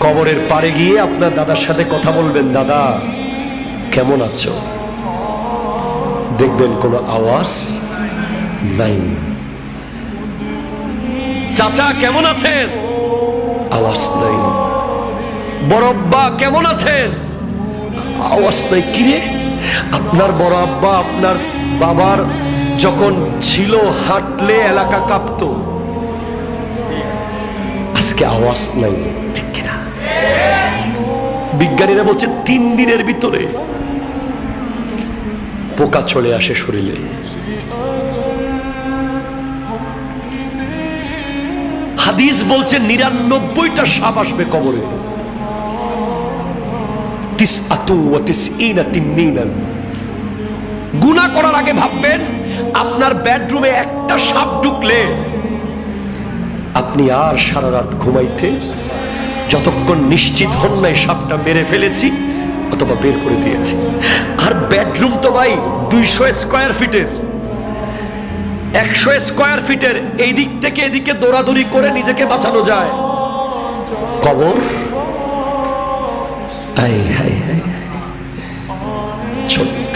কবরের পাড়ে গিয়ে আপনার দাদার সাথে কথা বলবেন, দাদা কেমন আছো? দেখবেন কোনো আওয়াজ নাই। চাচা কেমন আছেন? আওয়াজ নাই। বড় আব্বা কেমন আছেন? আওয়াজ নাই। কিরে, আপনার বড় আব্বা আপনার বাবার যখন ছিল হাঁটলে এলাকা কাঁপতো, আজকে আওয়াজ নাই। ঠিক কিনা? বিজ্ঞানীরা বলছে 3 দিনের ভিতরে পোকা চলে আসে শরীরে। হাদিস বলছে 99টা সাপ আসবে কবরে। 99 গুনাহ করার আগে ভাববেন, আপনার বেডরুমে একটা সাপ ঢুকলে আপনি আর সারা রাত ঘুমাইতে যতক্ষণ নিশ্চিত হন নাই সাপটা মেরে ফেলেছি অথবা বের করে দিয়েছি। আর বেডরুম তো ভাই 200 স্কয়ার ফিটের, 100 স্কয়ার ফিটের, এই দিক থেকে এদিকে দৌড়াদৌড়ি করে নিজেকে বাঁচানো যায়। কবর ছোট্ট,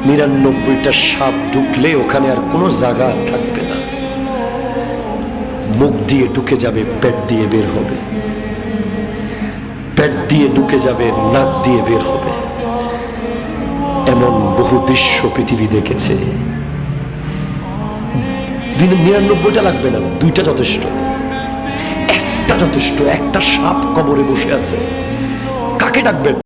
99টা সাপ ঢুকলে ওখানে আর কোনো জায়গা থাকবে না। মুখ দিয়ে ঢুকে যাবে, পেট দিয়ে বের হবে, পেট দিয়ে ঢুকে যাবে, নাক দিয়ে বের হবে। এমন বহু দৃশ্য পৃথিবী দেখেছে। 99টা লাগবে না, 2টা যথেষ্ট, একটা যথেষ্ট। একটা সাপ কবরে বসে আছে, কাকে ডাকবেন?